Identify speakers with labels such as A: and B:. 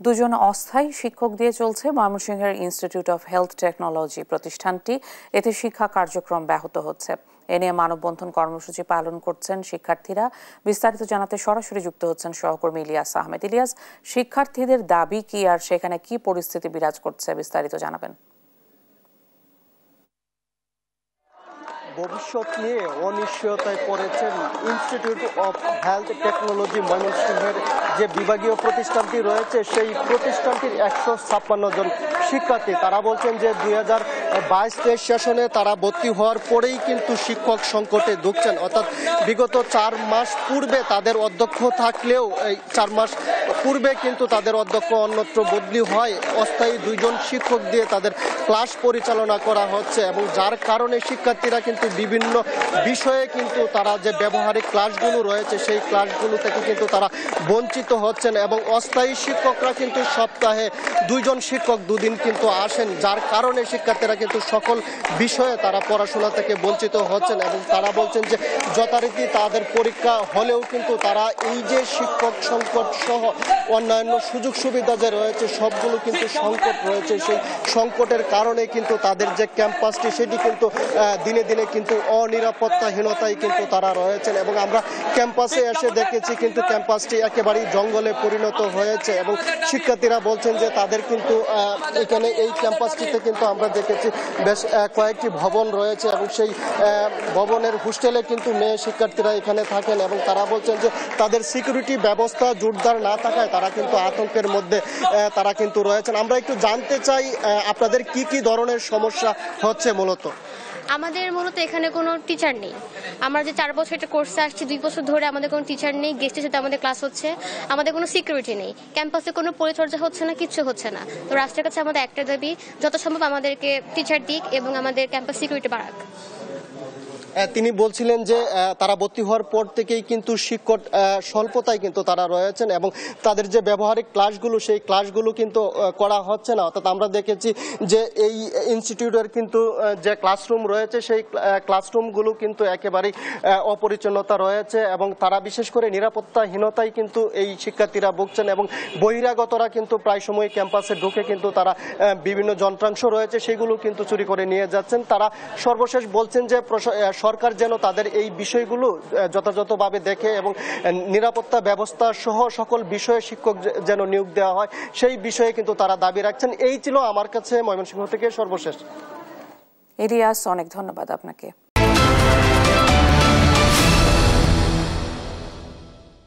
A: দুজন অস্থায়ী শিক্ষক দিয়ে চলছে ময়মনসিংহের ইনস্টিটিউট অফ হেলথ টেকনোলজি প্রতিষ্ঠানটি। এতে শিক্ষা কার্যক্রম ব্যাহত হচ্ছে। এ নিয়ে মানববন্ধন কর্মসূচি পালন করছেন শিক্ষার্থীরা। বিস্তারিত জানাতে সরাসরি যুক্ত হচ্ছেন সহকর্মী ইলিয়াস আহমেদ। ইলিয়াস, শিক্ষার্থীদের দাবি কি আর সেখানে কি পরিস্থিতি বিরাজ করছে, বিস্তারিত জানাবেন।
B: ভবিষ্যৎ নিয়ে অনিশ্চয়তায় পড়েছেন ইনস্টিটিউট অফ হেলথ টেকনোলজি ময়মনসিংহের যে বিভাগীয় প্রতিষ্ঠানটি রয়েছে, সেই প্রতিষ্ঠানটির 156 জন শিক্ষার্থী। তারা বলছেন যে 2022-23 সেশনে তারা ভর্তি হওয়ার পরেই কিন্তু শিক্ষক সংকটে ঢুকছেন। অর্থাৎ বিগত 4 মাস পূর্বে তাদের অধ্যক্ষ থাকলেও এই 4 মাস পূর্বে কিন্তু তাদের অধ্যক্ষ অন্যত্র বদলি হয়। অস্থায়ী 2 জন শিক্ষক দিয়ে তাদের ক্লাস পরিচালনা করা হচ্ছে এবং যার কারণে শিক্ষার্থীরা কিন্তু বিভিন্ন বিষয়ে কিন্তু তারা যে ব্যবহারিক ক্লাসগুলো রয়েছে সেই ক্লাসগুলো থেকে কিন্তু তারা বঞ্চিত হচ্ছেন এবং অস্থায়ী শিক্ষকরা কিন্তু সপ্তাহে 2 জন শিক্ষক 2 দিন কিন্তু আসেন, যার কারণে শিক্ষার্থীরা কিন্তু সকল বিষয়ে তারা পড়াশোনা থেকে বঞ্চিত হচ্ছেন এবং তারা বলছেন যে যথারীতি তাদের পরীক্ষা হলেও কিন্তু তারা এই যে শিক্ষক সংকট সহ অন্যান্য সুযোগ সুবিধা যে রয়েছে সবগুলো কিন্তু সংকট রয়েছে। সেই সংকটের কারণে কিন্তু তাদের যে ক্যাম্পাসটি সেটি কিন্তু দিনে দিনে কিন্তু অনিরাপত্তাহীনতায় কিন্তু তারা রয়েছেন এবং আমরা ক্যাম্পাসে এসে দেখেছি কিন্তু ক্যাম্পাসটি একেবারেই জঙ্গলে পরিণত হয়েছে এবং শিক্ষার্থীরা বলছেন যে তাদের কিন্তু এখানে এই ক্যাম্পাসটিতে কিন্তু আমরা দেখেছি বেশ কয়েকটি ভবন রয়েছে এবং সেই ভবনের হোস্টেলে কিন্তু মেয়ে শিক্ষার্থীরা এখানে থাকেন এবং তারা বলছেন যে তাদের সিকিউরিটি ব্যবস্থা জোরদার না থাকায় তারা কিন্তু আতঙ্কের মধ্যে তারা কিন্তু রয়েছেন। আমরা একটু জানতে চাই আপনাদের কি কি ধরনের সমস্যা হচ্ছে মূলত।
C: আমাদের মূলত এখানে কোনো টিচার নেই। আমরা যে 4 বছর এটা কোর্সে আসছি, 2 বছর ধরে আমাদের কোনো টিচার নেই। গেস্টের সাথে আমাদের ক্লাস হচ্ছে, আমাদের কোনো সিকিউরিটি নেই, ক্যাম্পাসে কোনো পরিচর্যা হচ্ছে না, কিচ্ছু হচ্ছে না। তো রাষ্ট্রের কাছে আমাদের একটা দাবি, যত সম্ভব আমাদেরকে টিচার দিক এবং আমাদের ক্যাম্পাস সিকিউরিটি বাড়াক।
B: তিনি বলছিলেন যে তারা ভর্তি হওয়ার পর থেকেই কিন্তু শিক্ষক স্বল্পতায় কিন্তু তারা রয়েছেন এবং তাদের যে ব্যবহারিক ক্লাসগুলো সেই ক্লাসগুলো কিন্তু করা হচ্ছে না। অর্থাৎ আমরা দেখেছি যে এই ইনস্টিটিউটের কিন্তু যে ক্লাসরুম রয়েছে সেই ক্লাসরুমগুলো কিন্তু একেবারেই অপরিচ্ছন্নতা রয়েছে এবং তারা বিশেষ করে নিরাপত্তাহীনতায় কিন্তু এই শিক্ষার্থীরা ভুগছেন এবং বহিরাগতরা কিন্তু প্রায় সময় ক্যাম্পাসে ঢুকে কিন্তু তারা বিভিন্ন যন্ত্রাংশ রয়েছে সেগুলো কিন্তু চুরি করে নিয়ে যাচ্ছেন। তারা সর্বশেষ বলছেন যে সরকার যেন তাদের এই বিষয়গুলো যথাযথভাবে দেখে এবং নিরাপত্তা ব্যবস্থা সহ সকল বিষয়ে শিক্ষক যেন নিয়োগ দেওয়া হয় সেই বিষয়ে কিন্তু তারা দাবি রাখছেন। এই ছিল আমার কাছে ময়মনসিংহ থেকে সর্বশেষ।
A: ইলিয়াস, অনেক ধন্যবাদ আপনাকে।